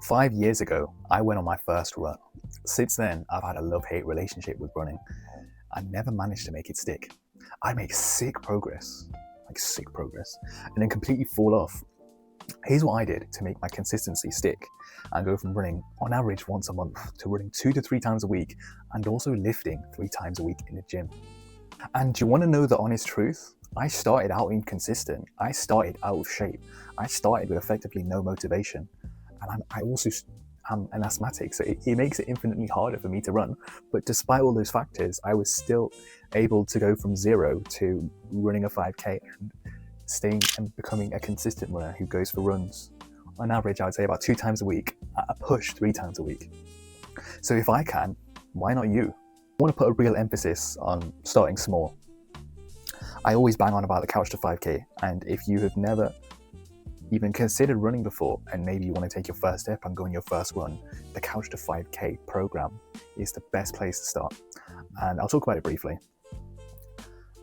5 years ago, I went on my first run. Since then, I've had a love-hate relationship with running. I never managed to make it stick. I make sick progress, and then completely fall off. Here's what I did to make my consistency stick and go from running on average once a month to running 2 to 3 times a week and also lifting 3 times a week in the gym. And do you want to know the honest truth? I started out inconsistent. I started out of shape. I started with effectively no motivation. And I'm an asthmatic, so it makes it infinitely harder for me to run. But despite all those factors, I was still able to go from 0 to running a 5K and staying and becoming a consistent runner who goes for runs on average, I would say about 2 times a week, at a push 3 times a week. So if I can, why not you? I want to put a real emphasis on starting small. I always bang on about the Couch to 5K, and if you have never even considered running before and maybe you want to take your first step and go on your first run, the Couch to 5K program is the best place to start. And I'll talk about it briefly.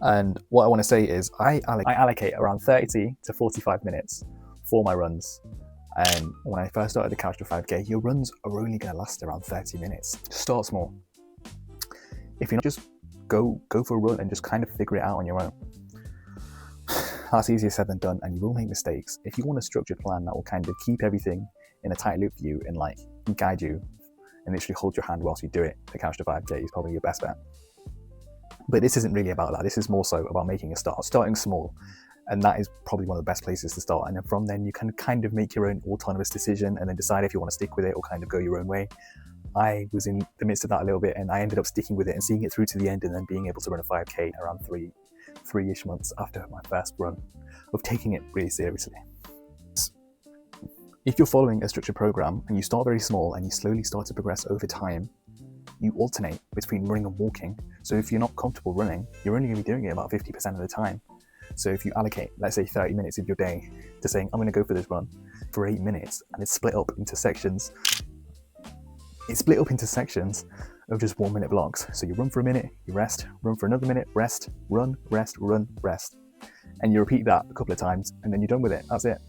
And what I want to say is I allocate around 30 to 45 minutes for my runs. And when I first started the Couch to 5K, your runs are only going to last around 30 minutes. Start small. If you're not, just go for a run and just kind of figure it out on your own. That's easier said than done, and you will make mistakes. If you want a structured plan that will kind of keep everything in a tight loop for you and like guide you and literally hold your hand whilst you do it, the Couch to 5K is probably your best bet. But this isn't really about that. This is more so about making a start, starting small. And that is probably one of the best places to start. And then from then you can kind of make your own autonomous decision and then decide if you want to stick with it or kind of go your own way. I was in the midst of that a little bit and I ended up sticking with it and seeing it through to the end and then being able to run a 5K around three-ish months after my first run of taking it really seriously. If you're following a structured program and you start very small and you slowly start to progress over time, you alternate between running and walking. So if you're not comfortable running, you're only going to be doing it about 50% of the time. So if you allocate, let's say 30 minutes of your day to saying, I'm going to go for this run for 8 minutes, and it's split up into sections. It's split up into sections of just 1 minute blocks. So you run for a minute, you rest, run for another minute, rest, run, rest, run, rest. And you repeat that a couple of times and then you're done with it. That's it.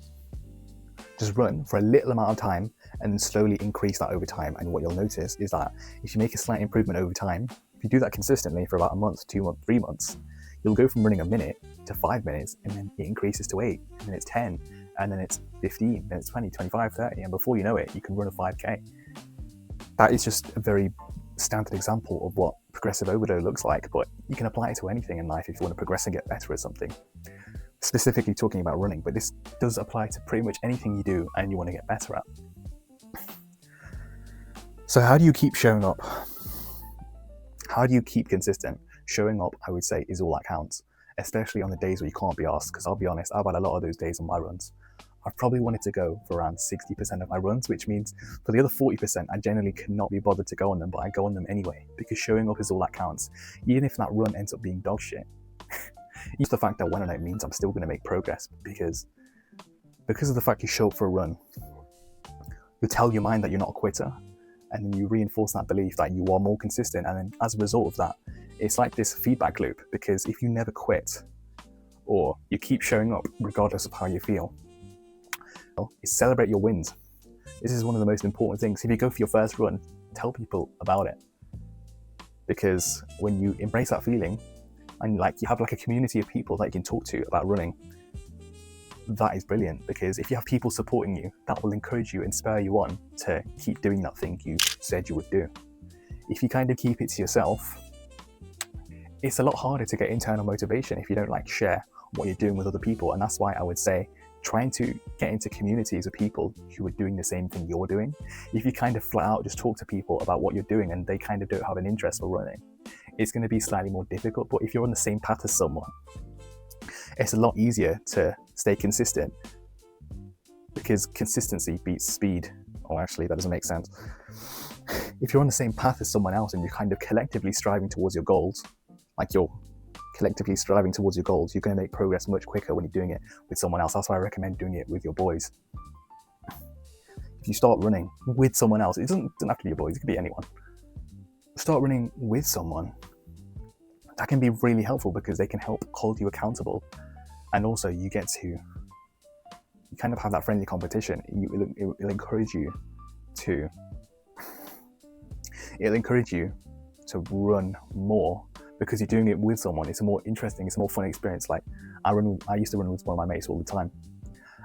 Just run for a little amount of time and then slowly increase that over time. And what you'll notice is that if you make a slight improvement over time, if you do that consistently for about a month, 2 months, 3 months, you'll go from running a minute to 5 minutes, and then it increases to 8, and then it's 10, and then it's 15, then it's 20, 25, 30, and before you know it, you can run a 5K. That is just a very standard example of what progressive overload looks like, but you can apply it to anything in life if you want to progress and get better at something. Specifically talking about running, but this does apply to pretty much anything you do and you want to get better at. So how do you keep showing up? How do you keep consistent? Showing up, I would say, is all that counts, especially on the days where you can't be asked, because I'll be honest, I've had a lot of those days on my runs. I've probably wanted to go for around 60% of my runs, which means for the other 40%, I generally cannot be bothered to go on them, but I go on them anyway, because showing up is all that counts. Even if that run ends up being dog shit, even the fact that I went on it means I'm still going to make progress, because of the fact you show up for a run, you tell your mind that you're not a quitter, and then you reinforce that belief that you are more consistent, and then as a result of that, it's like this feedback loop, because if you never quit, or you keep showing up regardless of how you feel, is celebrate your wins. This is one of the most important things. If you go for your first run, tell people about it, because when you embrace that feeling and like you have like a community of people that you can talk to about running, that is brilliant, because if you have people supporting you, that will encourage you and spur you on to keep doing that thing you said you would do. If you kind of keep it to yourself, it's a lot harder to get internal motivation if you don't like share what you're doing with other people. And that's why I would say trying to get into communities of people who are doing the same thing you're doing. If you kind of flat out just talk to people about what you're doing and they kind of don't have an interest for running, it's going to be slightly more difficult. But if you're on the same path as someone, it's a lot easier to stay consistent, because consistency beats speed. Oh, actually, that doesn't make sense. If you're on the same path as someone else and you're kind of collectively striving towards your goals, you're going to make progress much quicker when you're doing it with someone else. That's why I recommend doing it with your boys. If you start running with someone else, it doesn't have to be your boys, it could be anyone. Start running with someone. That can be really helpful because they can help hold you accountable. And also you kind of have that friendly competition. It'll encourage you 2, it'll encourage you to run more because you're doing it with someone. It's a more interesting, it's a more fun experience. Like I used to run with one of my mates all the time,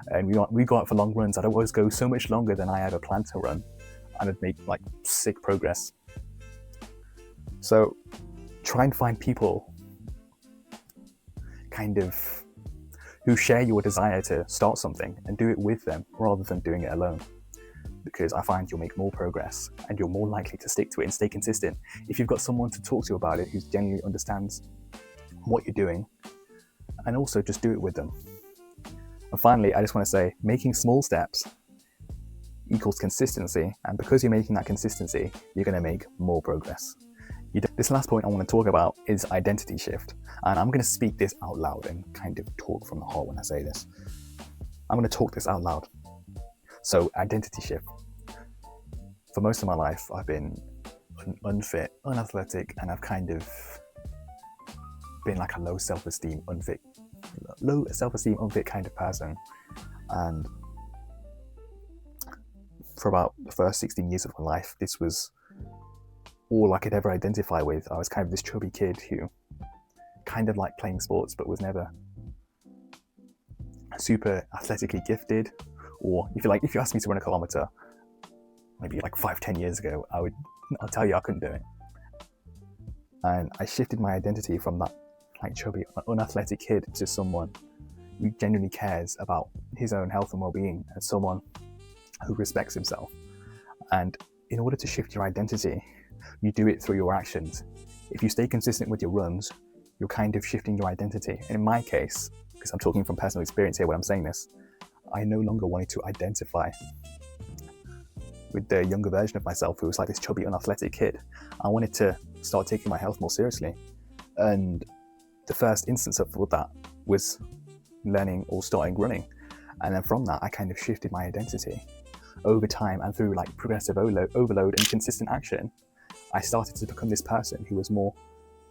and we go out for long runs. I'd always go so much longer than I ever planned to run, and I'd make like sick progress. So try and find people kind of who share your desire to start something and do it with them rather than doing it alone. Because I find you'll make more progress and you're more likely to stick to it and stay consistent if you've got someone to talk to about it who genuinely understands what you're doing, and also just do it with them. And finally, I just want to say, making small steps equals consistency, and because you're making that consistency, you're going to make more progress. This last point I want to talk about is identity shift, and I'm going to speak this out loud and kind of talk from the heart when I say this. I'm going to talk this out loud. So, identity shift. For most of my life, I've been unfit, unathletic, and I've kind of been like a low self-esteem, unfit kind of person. And for about the first 16 years of my life, this was all I could ever identify with. I was kind of this chubby kid who kind of liked playing sports, but was never super athletically gifted. Or if you asked me to run a kilometer, maybe like 5-10 years ago, I'll tell you I couldn't do it. And I shifted my identity from that like chubby, unathletic kid to someone who genuinely cares about his own health and well-being, and someone who respects himself. And in order to shift your identity, you do it through your actions. If you stay consistent with your runs, you're kind of shifting your identity. And in my case, because I'm talking from personal experience here when I'm saying this, I no longer wanted to identify with the younger version of myself who was like this chubby, unathletic kid. I wanted to start taking my health more seriously. And the first instance of that was learning or starting running. And then from that, I kind of shifted my identity. Over time and through like progressive overload and consistent action, I started to become this person who was more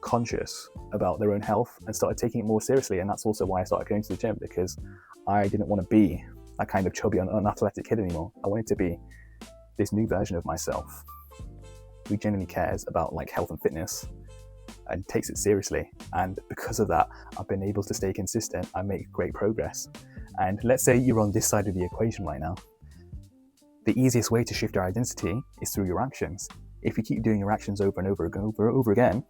conscious about their own health and started taking it more seriously. And that's also why I started going to the gym, because I didn't want to be that kind of chubby, unathletic kid anymore. I wanted to be this new version of myself who genuinely cares about like health and fitness and takes it seriously. And because of that, I've been able to stay consistent and make great progress. And let's say you're on this side of the equation right now. The easiest way to shift your identity is through your actions. If you keep doing your actions over and over again,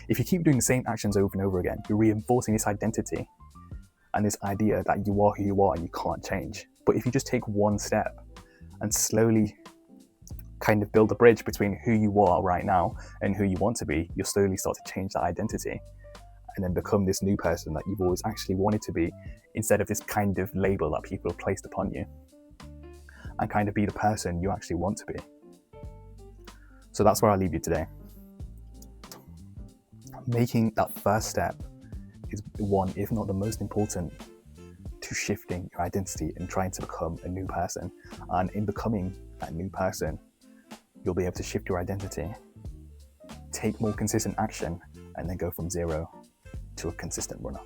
if you keep doing the same actions over and over again, you're reinforcing this identity and this idea that you are who you are and you can't change. But if you just take one step and slowly kind of build a bridge between who you are right now and who you want to be, you'll slowly start to change that identity and then become this new person that you've always actually wanted to be, instead of this kind of label that people have placed upon you, and kind of be the person you actually want to be. So that's where I'll leave you today. Making that first step is one, if not the most important, to shifting your identity and trying to become a new person. And in becoming that new person, you'll be able to shift your identity, take more consistent action, and then go from 0 to a consistent runner.